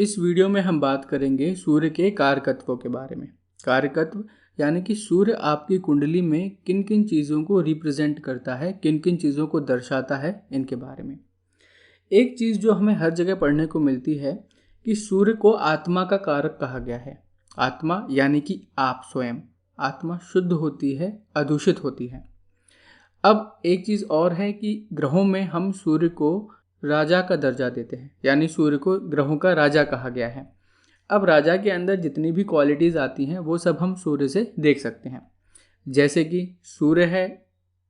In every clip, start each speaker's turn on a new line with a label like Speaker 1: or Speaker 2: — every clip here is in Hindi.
Speaker 1: इस वीडियो में हम बात करेंगे सूर्य के कारकत्वों के बारे में। कारकत्व यानी कि सूर्य आपकी कुंडली में किन किन चीज़ों को रिप्रेजेंट करता है, किन किन चीज़ों को दर्शाता है, इनके बारे में। एक चीज़ जो हमें हर जगह पढ़ने को मिलती है कि सूर्य को आत्मा का कारक कहा गया है। आत्मा यानी कि आप स्वयं। आत्मा शुद्ध होती है, अदूषित होती है। अब एक चीज़ और है कि ग्रहों में हम सूर्य को राजा का दर्जा देते हैं, यानी सूर्य को ग्रहों का राजा कहा गया है। अब राजा के अंदर जितनी भी क्वालिटीज़ आती हैं वो सब हम सूर्य से देख सकते हैं। जैसे कि सूर्य है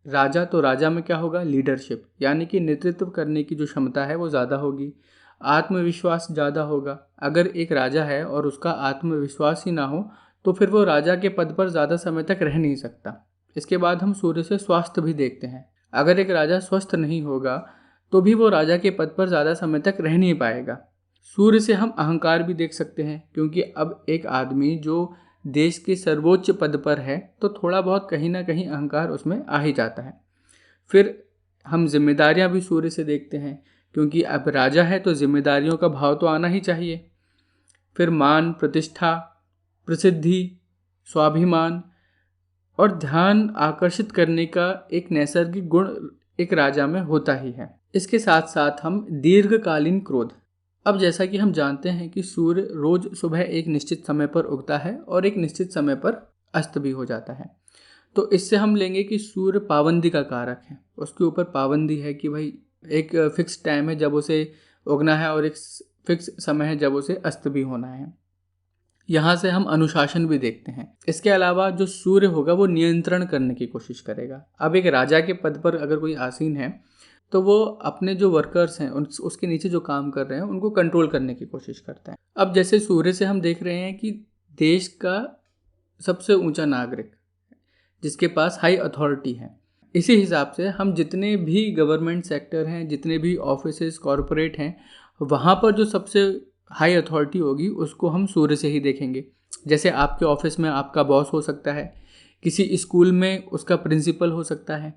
Speaker 1: राजा, तो राजा में क्या होगा? लीडरशिप, यानी कि नेतृत्व करने की जो क्षमता है वो ज़्यादा होगी। आत्मविश्वास ज़्यादा होगा। अगर एक राजा है और उसका आत्मविश्वास ही ना हो तो फिर वो राजा के पद पर ज़्यादा समय तक रह नहीं सकता। इसके बाद हम सूर्य से स्वास्थ्य भी देखते हैं। अगर एक राजा स्वस्थ नहीं होगा तो भी वो राजा के पद पर ज़्यादा समय तक रह नहीं पाएगा। सूर्य से हम अहंकार भी देख सकते हैं, क्योंकि अब एक आदमी जो देश के सर्वोच्च पद पर है तो थोड़ा बहुत कहीं ना कहीं अहंकार उसमें आ ही जाता है। फिर हम जिम्मेदारियां भी सूर्य से देखते हैं, क्योंकि अब राजा है तो जिम्मेदारियों का भाव तो आना ही चाहिए। फिर मान, प्रतिष्ठा, प्रसिद्धि, स्वाभिमान और ध्यान आकर्षित करने का एक नैसर्गिक गुण एक राजा में होता ही है। इसके साथ साथ हम दीर्घकालीन क्रोध। अब जैसा कि हम जानते हैं कि सूर्य रोज सुबह एक निश्चित समय पर उगता है और एक निश्चित समय पर अस्त भी हो जाता है। तो इससे हम लेंगे कि सूर्य पाबंदी का कारक है। उसके ऊपर पाबंदी है कि भाई एक फिक्स टाइम है जब उसे उगना है और एक फिक्स समय है जब उसे अस्त भी होना है। यहाँ से हम अनुशासन भी देखते हैं। इसके अलावा जो सूर्य होगा वो नियंत्रण करने की कोशिश करेगा। अब एक राजा के पद पर अगर कोई आसीन है तो वो अपने जो वर्कर्स हैं उसके नीचे जो काम कर रहे हैं उनको कंट्रोल करने की कोशिश करता है। अब जैसे सूर्य से हम देख रहे हैं कि देश का सबसे ऊंचा नागरिक जिसके पास हाई अथॉरिटी है, इसी हिसाब से हम जितने भी गवर्नमेंट सेक्टर हैं, जितने भी ऑफिसेस कॉरपोरेट हैं, वहाँ पर जो सबसे हाई अथॉरिटी होगी उसको हम सूर्य से ही देखेंगे। जैसे आपके ऑफिस में आपका बॉस हो सकता है, किसी स्कूल में उसका प्रिंसिपल हो सकता है।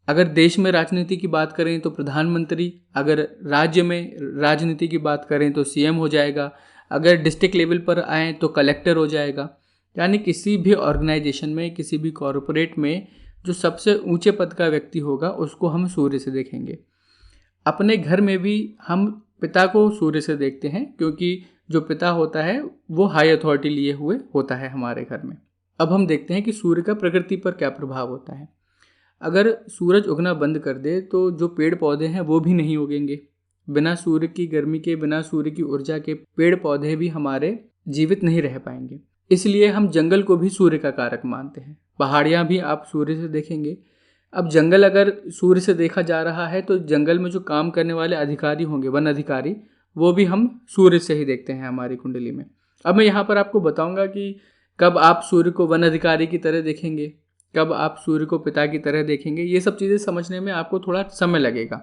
Speaker 1: अगर देश में राजनीति की बात करें तो प्रधानमंत्री, अगर राज्य में राजनीति की बात करें तो सीएम हो जाएगा, अगर डिस्ट्रिक्ट लेवल पर आएँ तो कलेक्टर हो जाएगा। यानी किसी भी ऑर्गेनाइजेशन में, किसी भी कॉरपोरेट में जो सबसे ऊंचे पद का व्यक्ति होगा उसको हम सूर्य से देखेंगे। अपने घर में भी हम पिता को सूर्य से देखते हैं, क्योंकि जो पिता होता है वो हाई अथॉरिटी लिए हुए होता है हमारे घर में। अब हम देखते हैं कि सूर्य का प्रकृति पर क्या प्रभाव होता है। अगर सूरज उगना बंद कर दे तो जो पेड़ पौधे हैं वो भी नहीं उगेंगे। बिना सूर्य की गर्मी के, बिना सूर्य की ऊर्जा के पेड़ पौधे भी हमारे जीवित नहीं रह पाएंगे। इसलिए हम जंगल को भी सूर्य का कारक मानते हैं। पहाड़ियाँ भी आप सूर्य से देखेंगे। अब जंगल अगर सूर्य से देखा जा रहा है तो जंगल में जो काम करने वाले अधिकारी होंगे, वन अधिकारी, वो भी हम सूर्य से ही देखते हैं हमारी कुंडली में। अब मैं यहाँ पर आपको बताऊंगा कि कब आप सूर्य को वन अधिकारी की तरह देखेंगे, कब आप सूर्य को पिता की तरह देखेंगे। ये सब चीज़ें समझने में आपको थोड़ा समय लगेगा।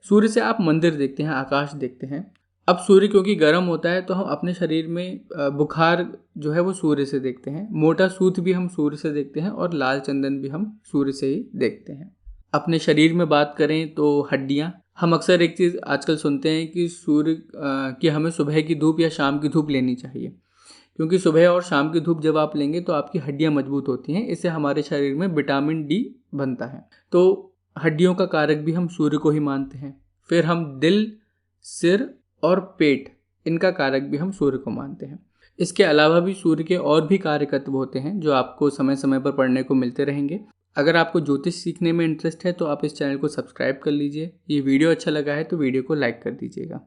Speaker 1: सूर्य से आप मंदिर देखते हैं, आकाश देखते हैं। अब सूर्य क्योंकि गर्म होता है तो हम अपने शरीर में बुखार जो है वो सूर्य से देखते हैं। मोटा सूत भी हम सूर्य से देखते हैं और लाल चंदन भी हम सूर्य से ही देखते हैं। अपने शरीर में बात करें तो हड्डियाँ, हम अक्सर एक चीज़ आजकल सुनते हैं कि सूर्य कि हमें सुबह की धूप या शाम की धूप लेनी चाहिए, क्योंकि सुबह और शाम की धूप जब आप लेंगे तो आपकी हड्डियाँ मजबूत होती हैं। इससे हमारे शरीर में विटामिन डी बनता है। तो हड्डियों का कारक भी हम सूर्य को ही मानते हैं। फिर हम दिल, सिर और पेट, इनका कारक भी हम सूर्य को मानते हैं। इसके अलावा भी सूर्य के और भी कारकत्व होते हैं जो आपको समय समय पर पढ़ने को मिलते रहेंगे। अगर आपको ज्योतिष सीखने में इंटरेस्ट है तो आप इस चैनल को सब्सक्राइब कर लीजिए। ये वीडियो अच्छा लगा है तो वीडियो को लाइक कर दीजिएगा।